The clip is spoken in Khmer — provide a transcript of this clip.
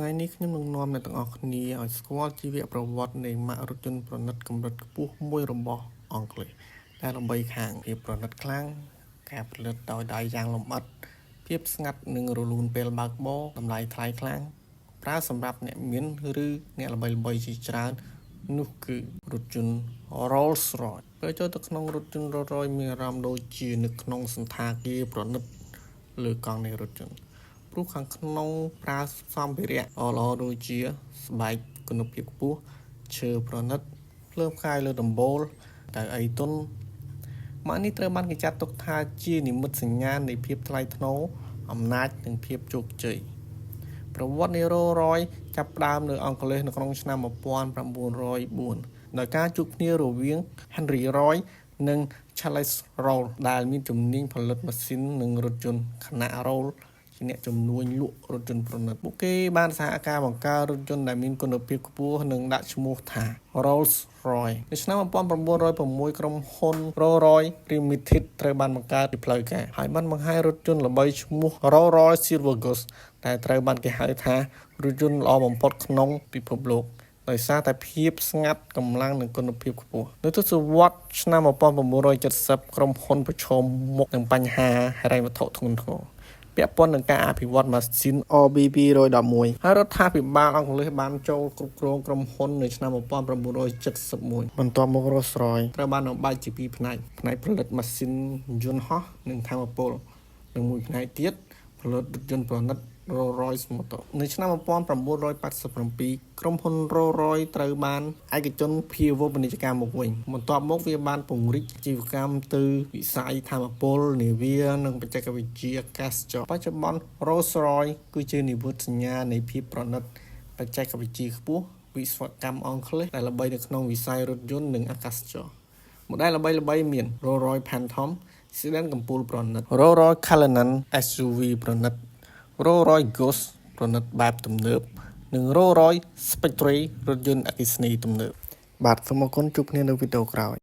ថ្ងៃនេះខ្ញុំនឹងនាំអ្នកទាំងអស់គ្នាឲ្យស្គាល់ជីវប្រវត្តិនៃម៉ាករថយន្តប្រណិតកម្រិតខ្ពស់មួយរបស់អង់គ្លេសដែលល្បីខាងភាពប្រណិតខ្លាំងការផលិតដោយដៃយ៉ាងលម្អិតភាពស្ងាត់និងរលូនពេលបើកបរតម្លៃថ្លៃខ្លាំងប្រើសម្រាប់អ្នកមានឬអ្នកល្បីៗជាច្រើននោះគឺរថយន្ត Rolls-Royce ពេលចូលទៅក្នុងរថយន្ត Rolls-Royce មានអារម្មណ៍ដូចជានៅក្នុងសន្តាគារប្រណិតលើកង់នៃរថយន្តព្រោះខាងក្នុងប្រើសម្ភារៈល្អៗដូចជាស្បែកគុណភាពខ្ពស់ឈើប្រណិតភ្លើងផ្កាយលើដំបូលកៅអីទន់ម៉ាកនេះត្រូវបានគេចាត់ទុកថាជានិមិត្តសញ្ញានៃភាពថ្លៃថ្នូរអំណាចនិងភាពជោគជ័យប្រវត្តិនៃ Rolls-Royce ចាប់ផ្ដើមនៅអង់គ្លេសនៅក្នុងឆ្នាំ1904ដោយការជួបគ្នារវាង Henry Roy និង Charles Rolls ដែលមានជំនាញផលិតម៉ាស៊ីននិងរថយន្តខណៈ Rolls ជាអ្នកជំនួញលក់រថយន្តប្រណិតពួកគេបានសហការបង្កើតរថយន្តដែលមានគុណភាពខ្ពស់និងដាក់ឈ្មោះថា Rolls-Royce នៅឆ្នាំ1906ក្រុមហ៊ុន Rolls-Royce Limited ត្រូវបានបង្កើតជាផ្លូវការហើយបានបង្ហាញរថយន្តល្បីឈ្មោះ Rolls-Royce Silver Ghost ដែលត្រូវបានគេហៅថារថយន្តល្អបំផុតក្នុងពិភពលោកដោយសារតែភាពស្ងាត់កម្លាំងនិងគុណភាពខ្ពស់នៅទសវត្សរ៍ឆ្នាំ1970ក្រុមហ៊ុនប្រឈមមុខនឹងបញ្ហាហិរញ្ញវត្ថុធ្ងន់ធ្ងរពាក់ព័ន្ធនឹងការអភិវឌ្ឍម៉ាស៊ីន RB211 ហើយរដ្ឋាភិបាលអង់គ្លេសបានចូលគ្រប់គ្រងក្រុមហ៊ុននៅឆ្នាំ1971បន្ទាប់មក Rolls-Royce ត្រូវបានបែកជាពីរផ្នែកផលិតម៉ាស៊ីនយន្តហោះនិងថាមពលនិងមួយផ្នែកទៀតផលិតរថយន្តប្រណិត Rolls-Royce Motor នៅឆ្នាំ1987ក្រុមហ៊ុន Rolls-Royce ត្រូវបានឯកជនព្យាវពាណិជ្ជកម្មមកវិញបន្ទាប់មកវាបានពង្រីកអាជីវកម្មទៅវិស័យថាមពលនាវានិងបច្ចេកវិទ្យាអាកាសចរបច្ចុប្បន្ន Rolls-Royce គឺជានិមិត្តសញ្ញានៃភាពប្រណិតបច្ចេកវិទ្យាខ្ពស់វិស្វកម្មអង់គ្លេសដែលល្បីនៅក្នុងវិស័យរថយន្តនិងអាកាសចរណ៍ម៉ូដែលល្បីៗមាន Rolls-Royce Phantom សេដានកំពូលប្រណិត Rolls-Royce Cullinan SUV ប្រណិតRolls-Royce Ghost ប្រណិតបែបទំនើបនិង Rolls-Royce Spectre រថយន្តអគ្គិសនីទំនើបបាទសូមអរគុណជួបគ្នានៅវីដេអូក្រោយ